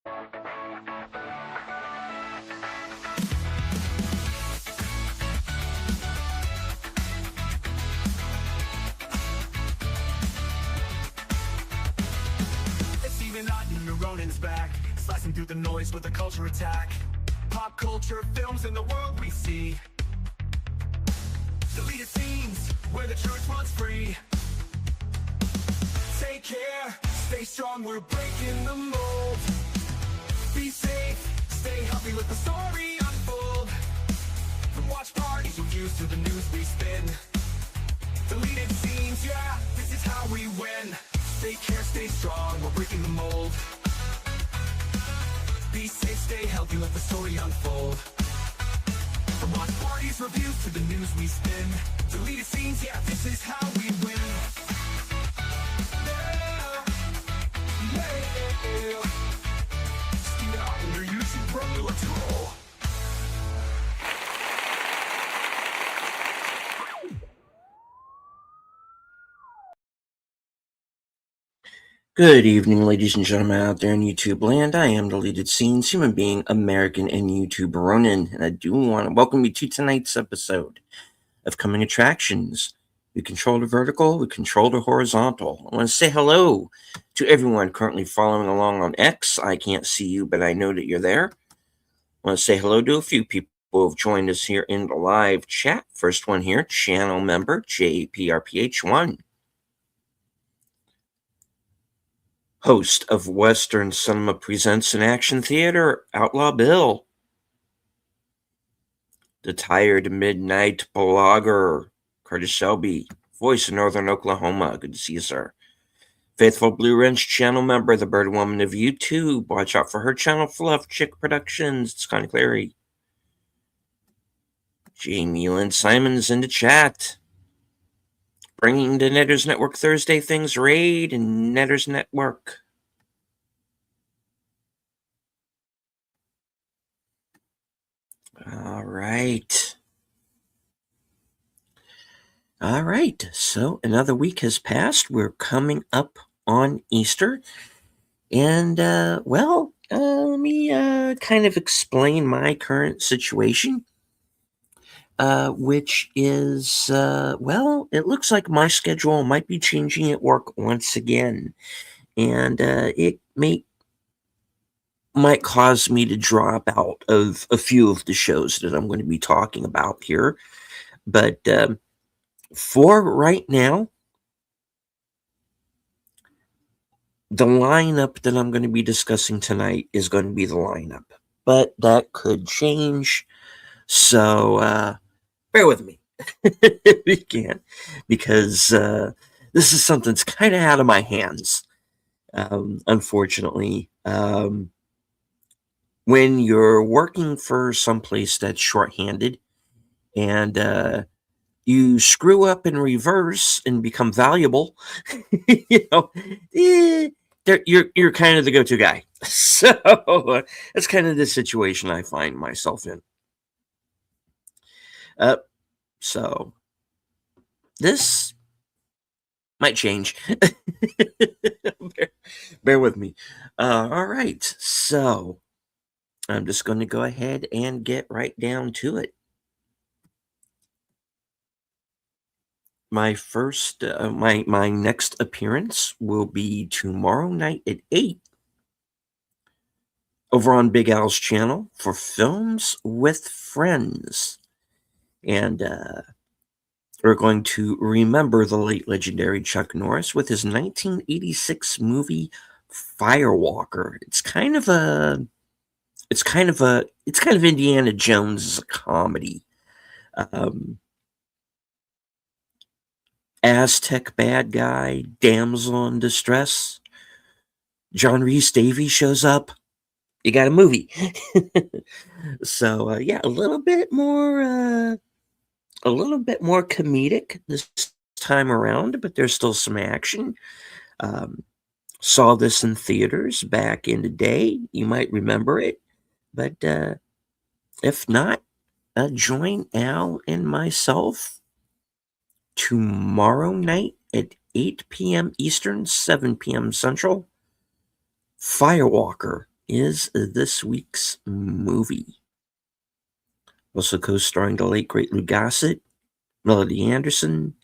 Steven Otten, Ronin's back, slicing through the noise with a culture attack. Pop culture, films, in the world we see. Deleted scenes, where the truth runs free. Take care, stay strong, we're breaking the mold. Be safe, stay healthy, let the story unfold. From watch parties, reviews, to the news we spin. Deleted scenes, yeah, this is how we win. Take care, stay strong, we're breaking the mold. Be safe, stay healthy, let the story unfold. From watch parties, reviews, to the news we spin. Deleted scenes, yeah, this is how we win. Yeah, yeah. Steven Otten, your YouTube Pro, let's roll. Good evening, ladies and gentlemen out there in YouTube land. I am Deleted Scenes, human being, American, and YouTube Ronin, and I do want to welcome you to tonight's episode of Coming Attractions. We control the vertical, we control the horizontal. I want to say hello to everyone currently following along on X. I can't see you, but I know that you're there. I want to say hello to a few people who have joined us here in the live chat. First one here, channel member JPRPH1. Host of Western Cinema Presents an Action Theater, Outlaw Bill. The Tired Midnight Blogger, Curtis Shelby. Voice of Northern Oklahoma. Good to see you, sir. Faithful Blue Wrench channel member, the Bird Woman of YouTube. Watch out for her channel, Fluff Chick Productions. It's Connie Clary. Jamie Lynn Simons in the chat. Bringing the Netters Network Thursday Things Raid and Netters Network. All right. So another week has passed. We're coming up on Easter. And, let me kind of explain my current situation. Which is, it looks like my schedule might be changing at work once again. And it might cause me to drop out of a few of the shows that I'm going to be talking about here. But for right now, the lineup that I'm going to be discussing tonight is going to be the lineup. But that could change. So, bear with me if you can, because this is something that's kind of out of my hands, unfortunately. When you're working for someplace that's shorthanded and you screw up in reverse and become valuable, you're kind of the go-to guy. So that's kind of the situation I find myself in. So this might change. bear with me. All right. So I'm just going to go ahead and get right down to it. My first, my next appearance will be tomorrow night at 8 over on Big Al's channel for Films with Friends. And we're going to remember the late legendary Chuck Norris with his 1986 movie Firewalker. It's kind of Indiana Jones as a comedy. Aztec bad guy, damsel in distress. John Rhys Davies shows up. You got a movie. So a little bit more comedic this time around, but there's still some action. Saw this in theaters back in the day. You might remember it, but if not, join Al and myself tomorrow night at 8 p.m. Eastern, 7 p.m. Central. Firewalker, is this week's movie. Also co-starring the late great Lou Gossett, Melody Anderson,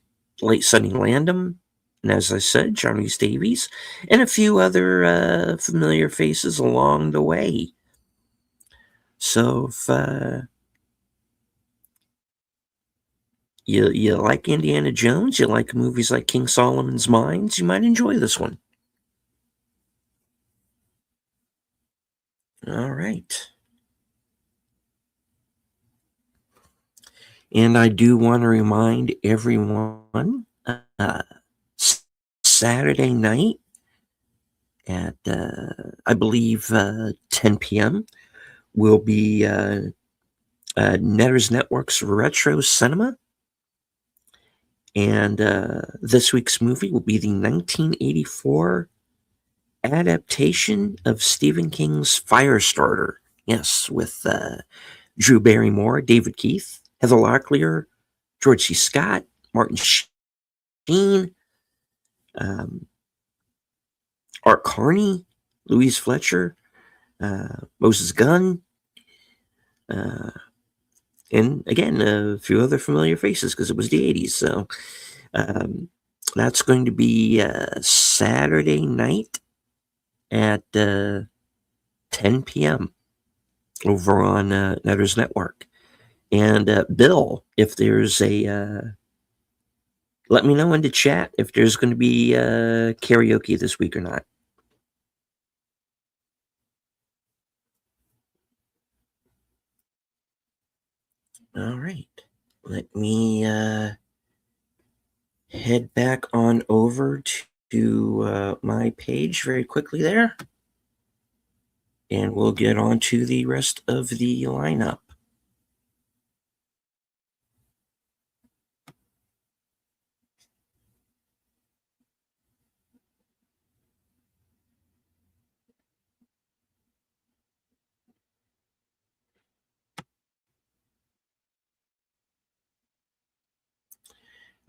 late Sonny Landham, and as I said, John Rhys Davies, and a few other familiar faces along the way. So if you like Indiana Jones, you like movies like King Solomon's Mines, you might enjoy this one. All right. And I do want to remind everyone, Saturday night at, I believe, 10 p.m. will be Netters Network's Retro Cinema. And this week's movie will be the 1984 adaptation of Stephen King's Firestarter. Yes, with Drew Barrymore, David Keith, Heather Locklear, George C. Scott, Martin Sheen, Art Carney, Louise Fletcher, Moses Gunn, and again, a few other familiar faces because it was the 80s. So that's going to be Saturday night at 10 p.m. over on Netters Network. And Bill, if there's let me know in the chat if there's going to be karaoke this week or not. All right. Let me head back on over to my page very quickly there. And we'll get on to the rest of the lineup.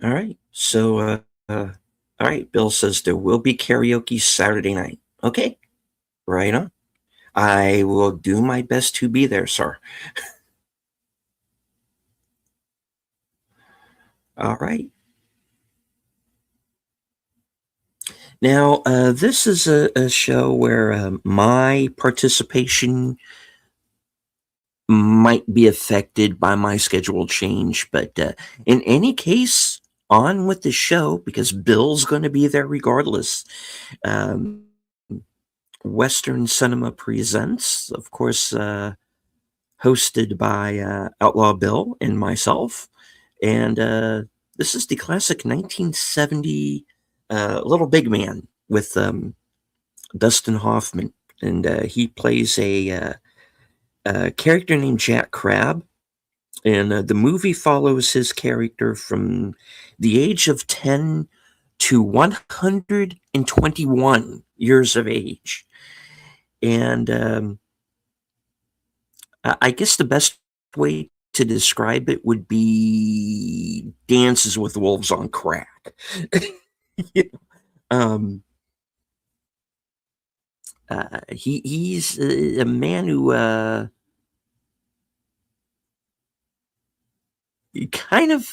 All right. So, all right. Bill says there will be karaoke Saturday night. Okay. Right on. I will do my best to be there, sir. All right. Now, this is a show where my participation might be affected by my schedule change, but in any case, on with the show because Bill's going to be there regardless. Western Cinema Presents, of course, hosted by Outlaw Bill and myself. And this is the classic 1970 Little Big Man with Dustin Hoffman. And he plays a character named Jack Crab. And the movie follows his character from the age of 10 to 121 years of age. And I guess the best way to describe it would be Dances with Wolves on crack. He's a man who kind of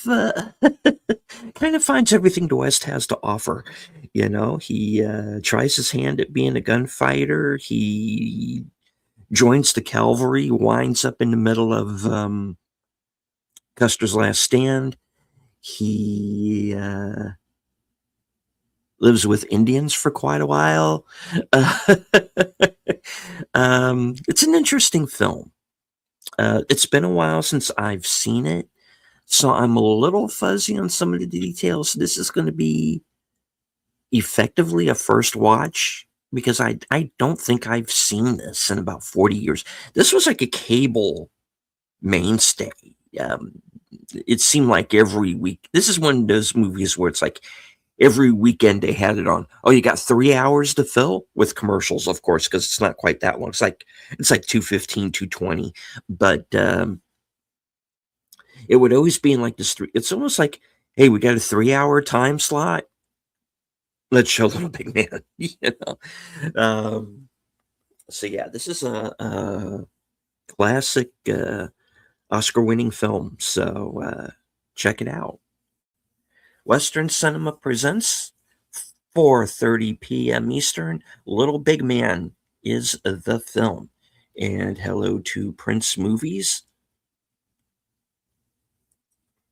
finds everything the West has to offer. You know, he tries his hand at being a gunfighter. He joins the cavalry, winds up in the middle of Custer's Last Stand. He lives with Indians for quite a while. It's an interesting film. It's been a while since I've seen it, so I'm a little fuzzy on some of the details. This is going to be effectively a first watch because I don't think I've seen this in about 40 years. This was like a cable mainstay. It seemed like every week. This is one of those movies where it's like every weekend they had it on. Oh, you got 3 hours to fill with commercials, of course, because it's not quite that long. It's like 2:15, 2:20. But it would always be in like this it's almost like, hey, we got a 3-hour time slot. Let's show Little Big Man. You know. So yeah, this is a classic Oscar-winning film. So check it out. Western Cinema presents 4:30 p.m. Eastern. Little Big Man is the film. And hello to Prince Movies.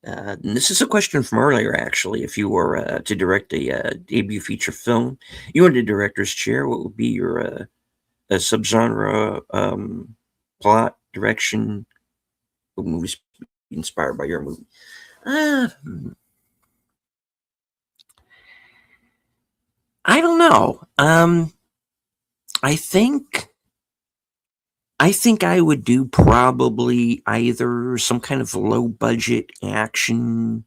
And this is a question from earlier, actually. If you were to direct a debut feature film, you in the director's chair, what would be your subgenre, plot, direction, movies inspired by your movie? Uh, I don't know. I think I would do probably either some kind of low budget action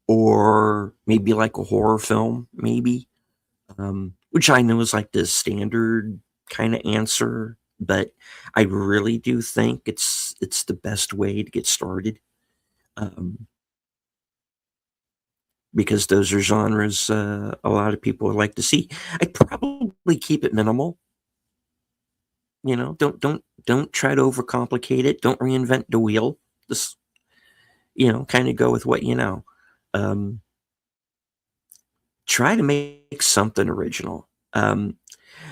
or maybe like a horror film, maybe. Which I know is like the standard kind of answer, but I really do think it's the best way to get started. Um, because those are genres a lot of people would like to see. I'd probably keep it minimal. You know, don't try to overcomplicate it. Don't reinvent the wheel. Just kind of go with what you know. Um, Try to make something original.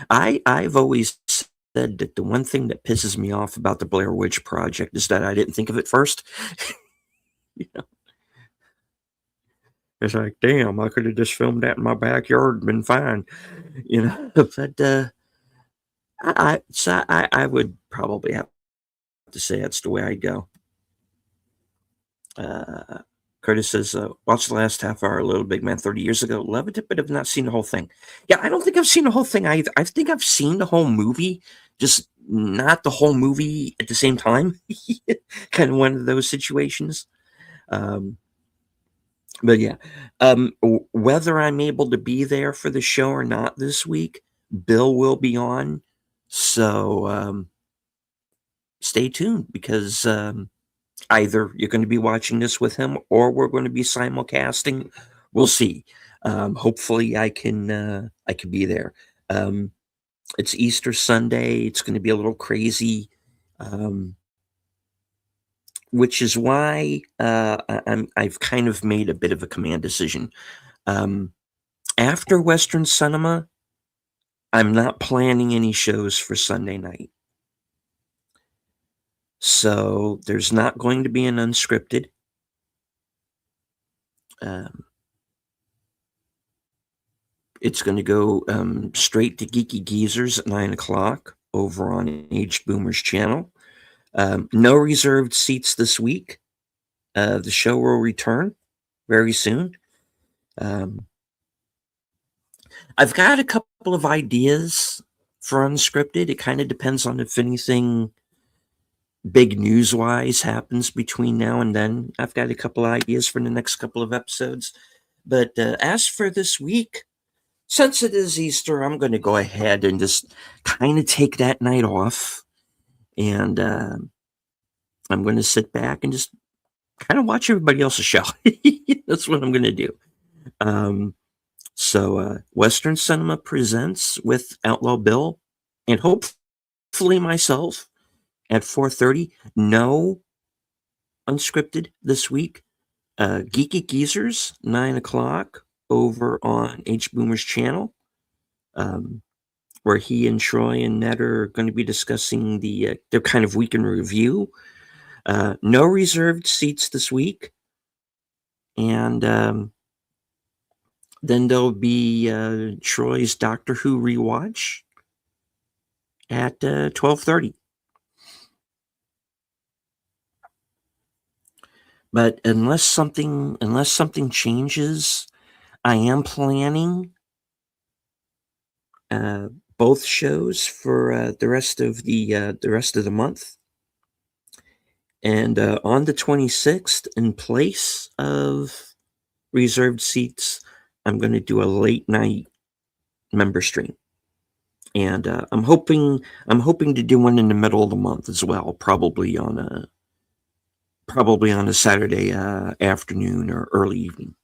I've always said that the one thing that pisses me off about the Blair Witch Project is that I didn't think of it first. you know, it's like, damn, I could have just filmed that in my backyard and been fine. But I would probably have to say that's the way I'd go. Uh, Curtis says, watched the last half hour of Little Big Man 30 years ago. Loved it, but have not seen the whole thing. Yeah, I don't think I've seen the whole thing either. I think I've seen the whole movie, just not the whole movie at the same time. Kind of one of those situations. Um, but yeah, whether I'm able to be there for the show or not this week, Bill will be on. So stay tuned because either you're going to be watching this with him or we're going to be simulcasting. We'll see. Hopefully, I can be there. It's Easter Sunday. It's going to be a little crazy, which is why I've kind of made a bit of a command decision. After Western Cinema, I'm not planning any shows for Sunday night. So there's not going to be an unscripted. It's going to go straight to Geeky Geezers at 9 o'clock over on H Boomer's channel. No reserved seats this week. The show will return very soon. I've got a couple of ideas for unscripted. It kind of depends on if anything big news-wise happens between now and then. I've got a couple of ideas for the next couple of episodes. But as for this week, since it is Easter, I'm going to go ahead and just kind of take that night off. And I'm going to sit back and just kind of watch everybody else's show. That's what I'm going to do. So Western Cinema presents with Outlaw Bill and hopefully myself at 4:30. No unscripted this week. Geeky Geezers, 9 o'clock over on H Boomer's channel, where he and Troy and Ned are going to be discussing their kind of week in review. No reserved seats this week. And then there'll be Troy's Doctor Who rewatch at 12:30. But unless something changes, I am planning both shows for the rest of the month. And on the 26th, in place of reserved seats, I'm going to do a late night member stream. And I'm hoping to do one in the middle of the month as well, probably on a Saturday afternoon or early evening.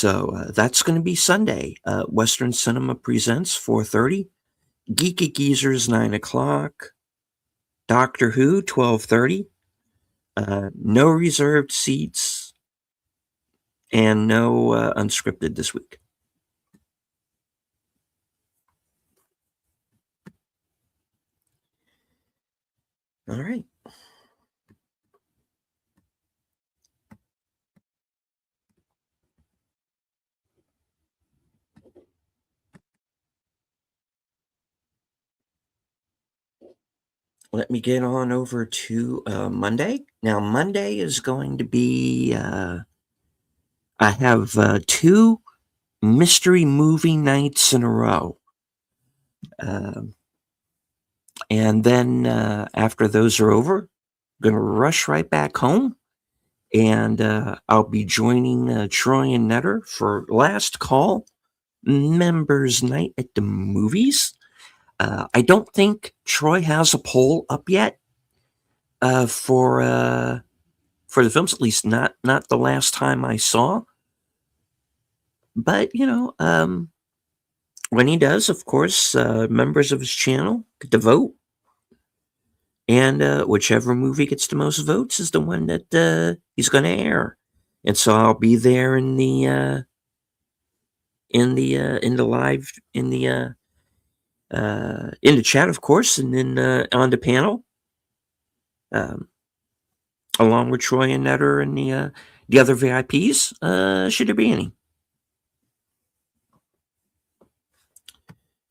So that's going to be Sunday. Western Cinema Presents 4:30. Geeky Geezers 9 o'clock. Doctor Who 12:30. No reserved seats and no unscripted this week. All right. Let me get on over to Monday. Now, Monday is going to be, I have 2 mystery movie nights in a row. And then after those are over, I'm going to rush right back home. And I'll be joining Troy and Netter for Last Call Members Night at the Movies. I don't think Troy has a poll up yet for the films, at least not the last time I saw. But when he does, of course, members of his channel get to vote, and whichever movie gets the most votes is the one that he's going to air. And so I'll be there in the live in the chat, of course, and then on the panel, along with Troy and Netter and the other VIPs, should there be any.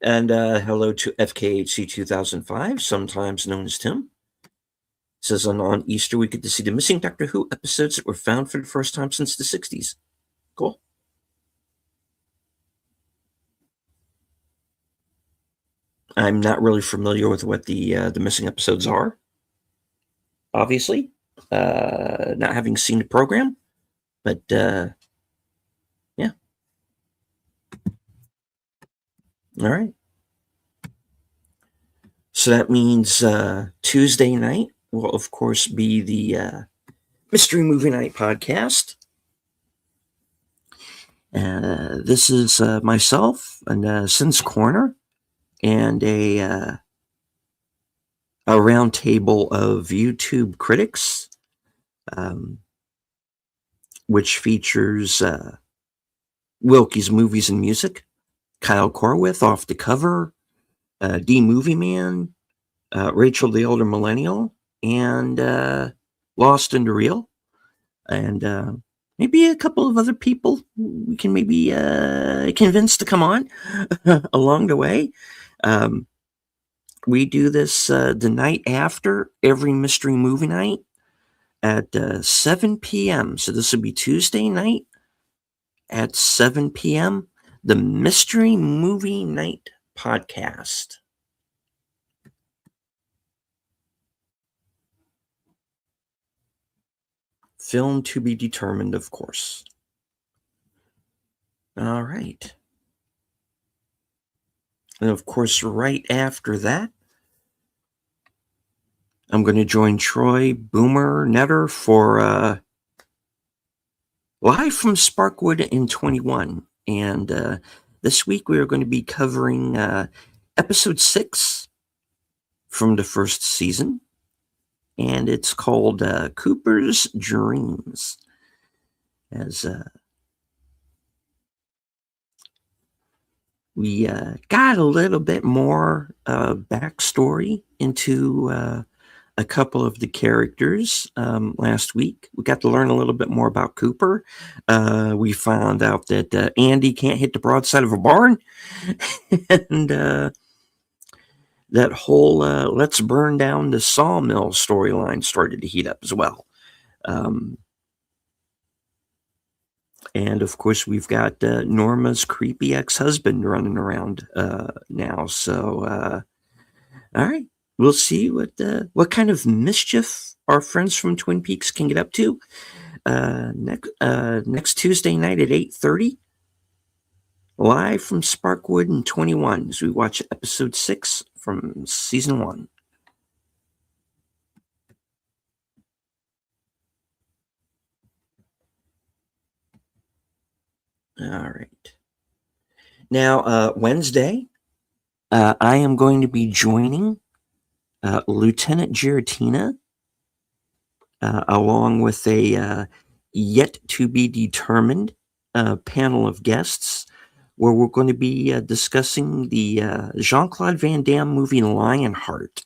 And hello to FKHC 2005, sometimes known as Tim. It says on Easter we get to see the missing Doctor Who episodes that were found for the first time since the 60s. Cool. I'm not really familiar with what the missing episodes are. Obviously, not having seen the program, but yeah. All right. So that means Tuesday night will, of course, be the Mystery Movie Night podcast. This is myself and Sin's Corner and a round table of YouTube critics, which features Wilkie's Movies and Music, Kyle Corwith, Off the Cover, D Movie Man, Rachel the Older Millennial, and Lost and the Real, and maybe a couple of other people we can maybe convince to come on along the way. We do this the night after every mystery movie night at 7 p.m. So this will be Tuesday night at 7 p.m. The Mystery Movie Night podcast. Film to be determined, of course. All right. And of course, right after that, I'm going to join Troy, Boomer, Netter for Live from Sparkwood in 21. And this week we are going to be covering episode 6 from the first season. And it's called Cooper's Dreams. As we got a little bit more backstory into a couple of the characters last week. We got to learn a little bit more about Cooper. We found out that Andy can't hit the broadside of a barn. And that whole let's burn down the sawmill storyline started to heat up as well. And of course, we've got Norma's creepy ex-husband running around now. So, all right, we'll see what kind of mischief our friends from Twin Peaks can get up to next Tuesday night at 8:30, live from Sparkwood in 21, as we watch episode 6 from season 1. All right. Now, Wednesday, I am going to be joining Lieutenant Giratina along with a yet to be determined panel of guests where we're going to be discussing the Jean Claude Van Damme movie Lionheart.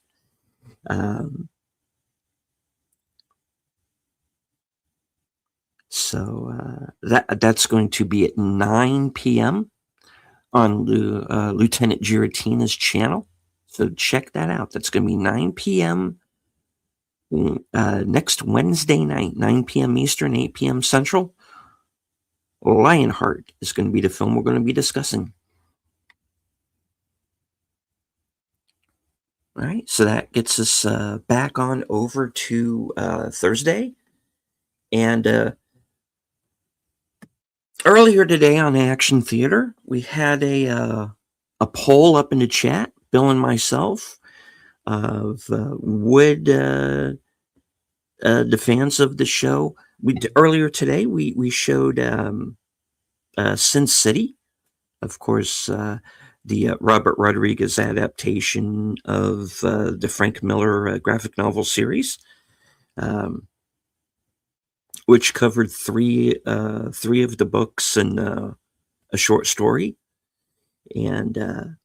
So that's going to be at 9 p.m. on Lieutenant Giratina's channel. So check that out. That's going to be 9 p.m. Next Wednesday night, 9 p.m. Eastern, 8 p.m. Central. Lionheart is going to be the film we're going to be discussing. All right, so that gets us back on over to Thursday. And earlier today on Action Theater, we had a poll up in the chat, Bill and myself, of would the fans of the show. Earlier today, we showed Sin City, of course, the Robert Rodriguez adaptation of the Frank Miller graphic novel series, which covered three of the books and a short story. And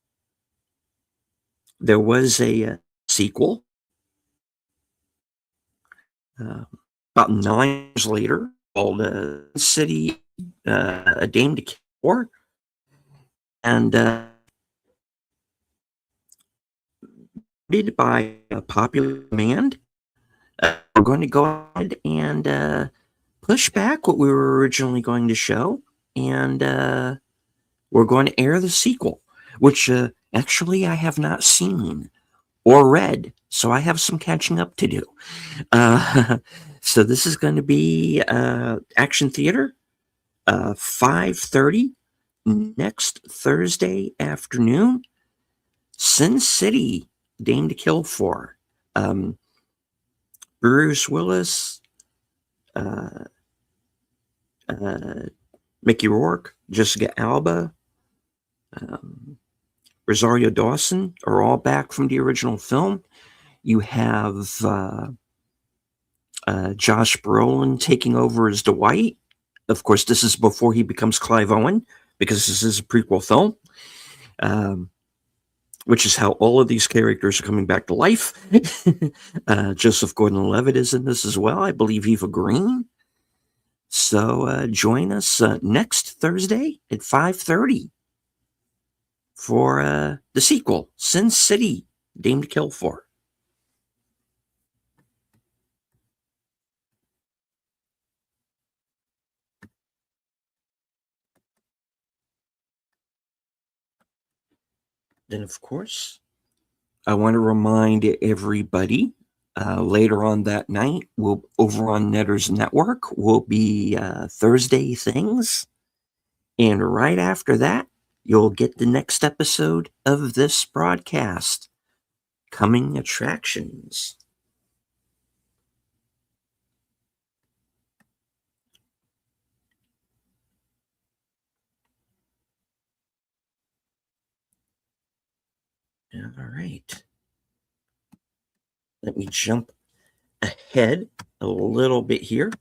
there was a sequel about 9 years later called City, A Dame to Kill For. And by popular demand, we're going to go ahead and push back what we were originally going to show, and we're going to air the sequel, which actually I have not seen or read, so I have some catching up to do. So this is going to be Action Theater, 5:30 next Thursday afternoon. Sin City, Dame to Kill For. Bruce Willis, Mickey Rourke, Jessica Alba, Rosario Dawson are all back from the original film. You have Josh Brolin taking over as Dwight. Of course, this is before he becomes Clive Owen, because this is a prequel film, which is how all of these characters are coming back to life. Joseph Gordon-Levitt is in this as well. I believe Eva Green. So join us next Thursday at 5:30 for the sequel, Sin City, Dame to Kill For. Then, of course, I want to remind everybody later on that night, over on Netter's Network, will be Thursday Things. And right after that, you'll get the next episode of this broadcast, Coming Attractions. All right. Let me jump ahead a little bit here.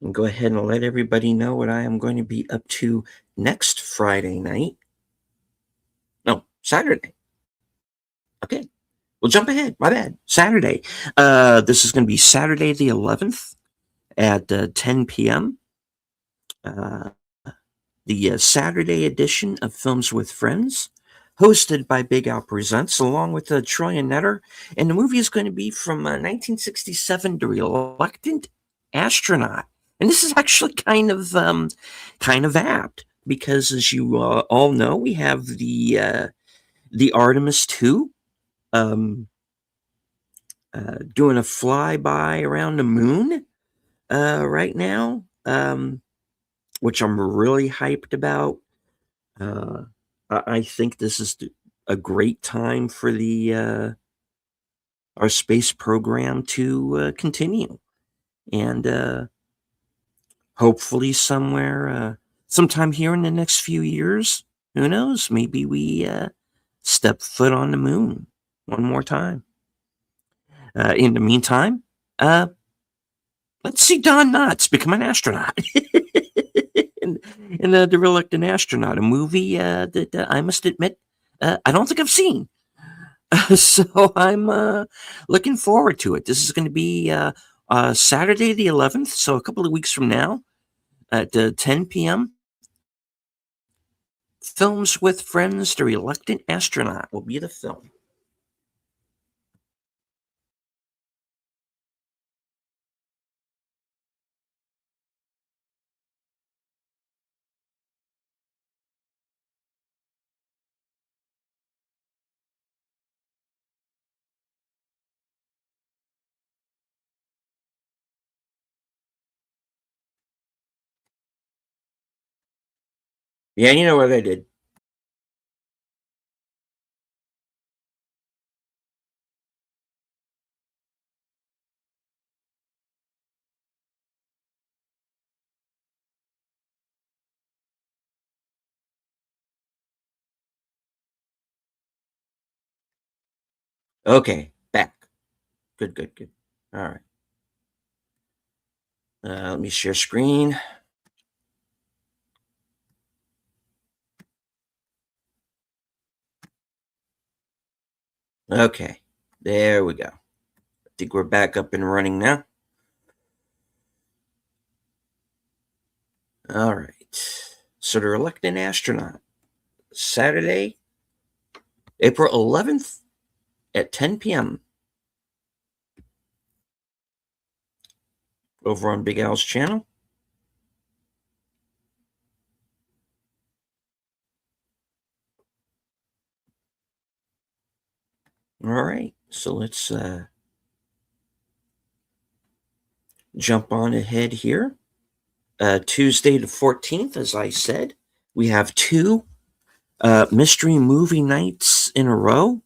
And go ahead and let everybody know what I am going to be up to next Friday night. No, Saturday. Okay. We'll jump ahead. My bad. Saturday. This is going to be Saturday the 11th at 10 p.m. The Saturday edition of Films with Friends, hosted by Big Al Presents, along with Troy and Netter. And the movie is going to be from 1967, The Reluctant Astronaut. And this is actually kind of apt, because as you all know, we have the Artemis 2 doing a flyby around the moon right now. which I'm really hyped about. I think this is a great time for the our space program to continue, and hopefully sometime here in the next few years, who knows? Maybe we step foot on the moon one more time. In the meantime, uh, let's see Don Knotts become an astronaut. in The Reluctant Astronaut, a movie that I must admit I don't think I've seen. So I'm looking forward to it. This is going to be Saturday the 11th, so a couple of weeks from now at 10 p.m. Films with Friends, The Reluctant Astronaut will be the film. Yeah, you know what I did. Okay, back. Good, good, good. All right. Let me share screen. Okay, there we go. I think we're back up and running now. All right. So, The Reluctant Astronaut, Saturday, April 11th at 10 p.m. over on Big Al's channel. All right, so let's jump on ahead here. Tuesday the 14th, as I said, we have two mystery movie nights in a row.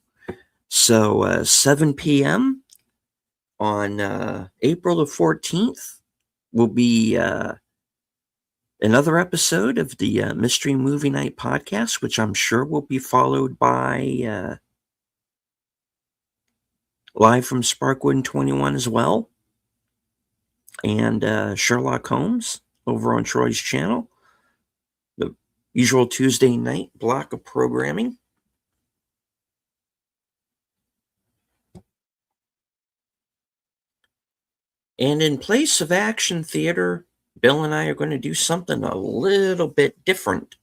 So 7 p.m. on April the 14th will be another episode of the Mystery Movie Night podcast, which I'm sure will be followed by Live from Sparkwood 21 as well, and Sherlock Holmes over on Troy's channel. The usual Tuesday night block of programming. And in place of action theater, Bill and I are going to do something a little bit different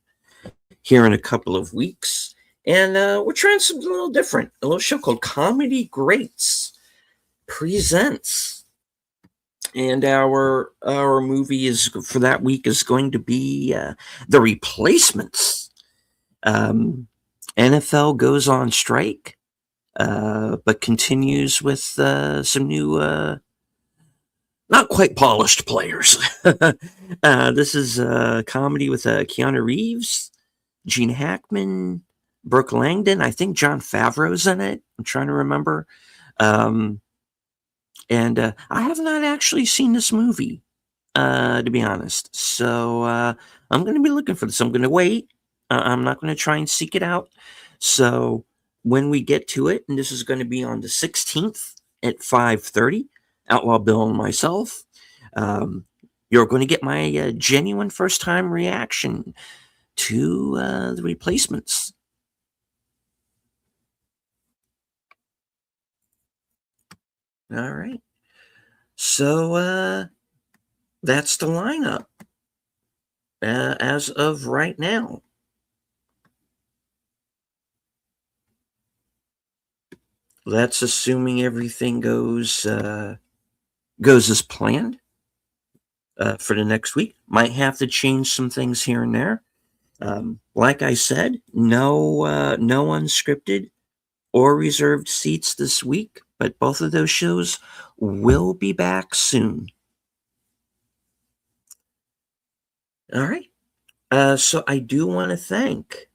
here in a couple of weeks. And we're trying something a little different. A little show called Comedy Greats Presents. And our movie is for that week is going to be The Replacements. NFL goes on strike, but continues with some new not quite polished players. This is a comedy with Keanu Reeves, Gene Hackman, Brooke Langdon. I think Jon Favreau's in it. I'm trying to remember. And I have not actually seen this movie, to be honest. So I'm going to be looking for this. I'm going to wait. I'm not going to try and seek it out. So when we get to it, and this is going to be on the 16th at 5:30, Outlaw Bill and myself, you're going to get my genuine first time reaction to The Replacements. All right. So that's the lineup as of right now. That's assuming everything goes as planned for the next week. Might have to change some things here and there. Like I said, no unscripted or reserved seats this week, but both of those shows will be back soon. All right. So I do want to thank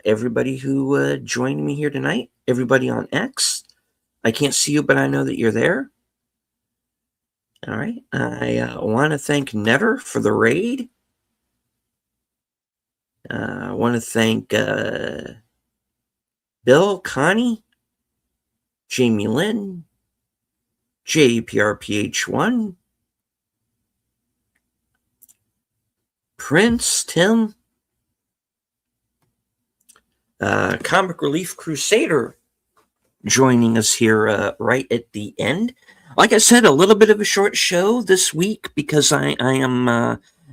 everybody who joined me here tonight. Everybody on X. I can't see you, but I know that you're there. All right. I want to thank Never for the raid. I want to thank Bill, Connie, Jamie Lynn, JPRPH1, Prince, Tim, Comic Relief Crusader joining us here right at the end. Like I said, a little bit of a short show this week because I am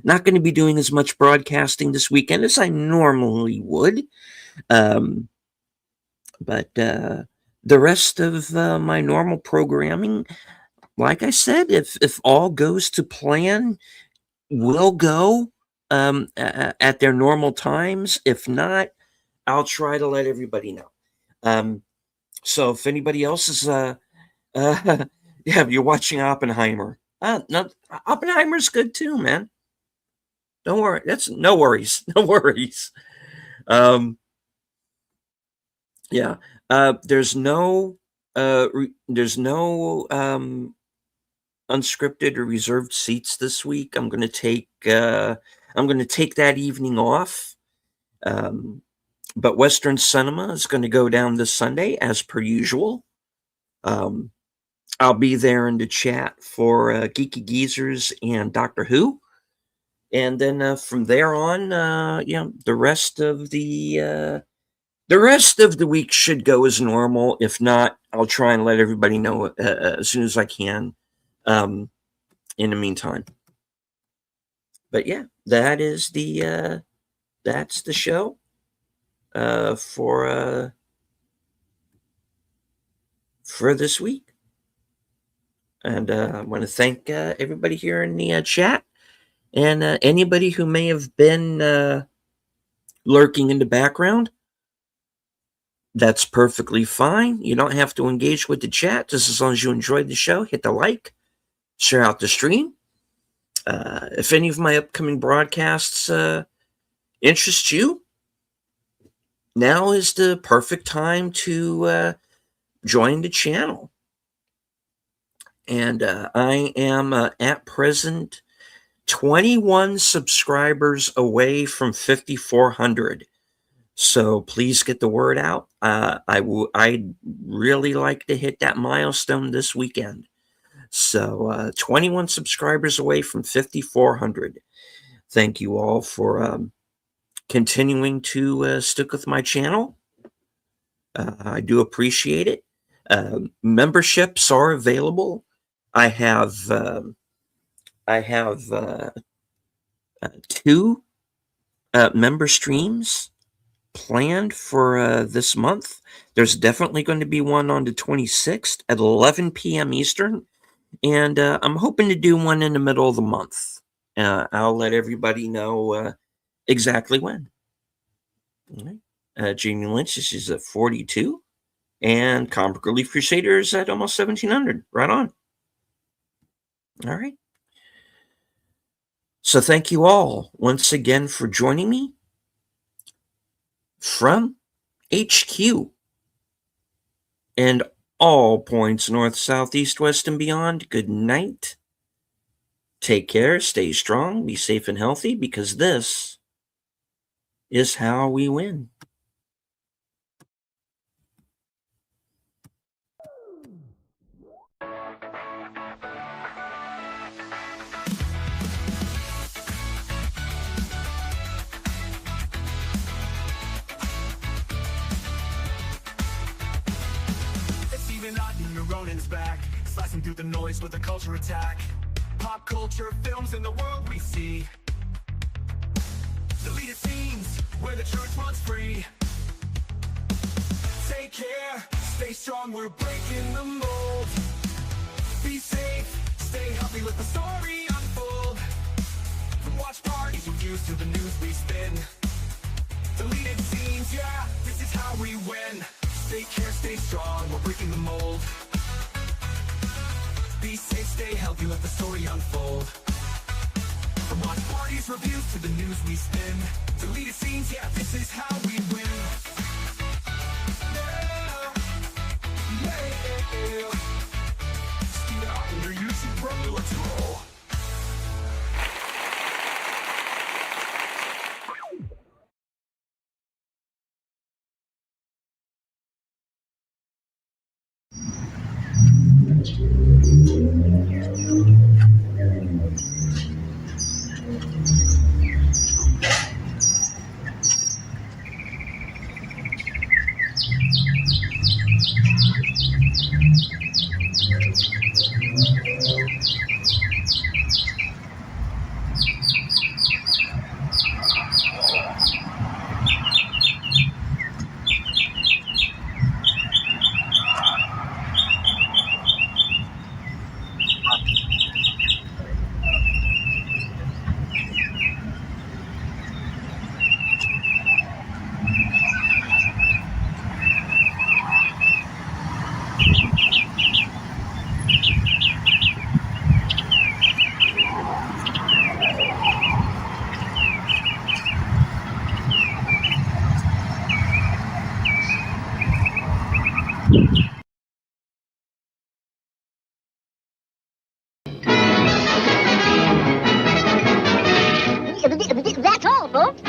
not going to be doing as much broadcasting this weekend as I normally would. But the rest of my normal programming, like I said, if all goes to plan, will go at their normal times. If not, I'll try to let everybody know. So if anybody else is, yeah, you're watching Oppenheimer. No, Oppenheimer's good too, man. Don't worry. That's no worries. No worries. Yeah. There's no unscripted or reserved seats this week. I'm going to take that evening off. But Western Cinema is going to go down this Sunday as per usual. I'll be there in the chat for Geeky Geezers and Doctor Who. And then from there on, the rest of the week should go as normal. If not, I'll try and let everybody know as soon as I can. In the meantime, but yeah, that's the show for this week. And I want to thank everybody here in the chat and anybody who may have been lurking in the background. That's perfectly fine. You don't have to engage with the chat. Just as long as you enjoyed the show, hit the like, share out the stream. If any of my upcoming broadcasts interest you, now is the perfect time to join the channel. And I am at present 21 subscribers away from 5,400. So please get the word out. I'd really like to hit that milestone this weekend. So 21 subscribers away from 5,400. Thank you all for continuing to stick with my channel. I do appreciate it. Memberships are available. I have 2 member streams planned for this month. There's definitely going to be one on the 26th at 11 p.m. Eastern, and I'm hoping to do one in the middle of the month. I'll let everybody know exactly when. All right. Jamie Lynch is at 42, and Comic Relief Crusaders at almost 1,700. Right on. All right. So thank you all once again for joining me from HQ and all points north, south, east, west, and beyond. Good night. Take care, stay strong, be safe and healthy, because this is how we win. Ronin's back, slicing through the noise with a culture attack. Pop culture films in the world we see. Deleted scenes where the truth runs free. Take care, stay strong, we're breaking the mold. Be safe, stay healthy, let the story unfold. From watch parties we use to the news we spin. Deleted scenes, yeah, this is how we win. Take care, stay strong, we're breaking the mold. Be safe, stay healthy, let the story unfold. From watch parties, reviews, to the news we spin. Deleted scenes, yeah, this is how we win. Yeah. Steal out under YouTube, bro, let's roll. That's all, folks.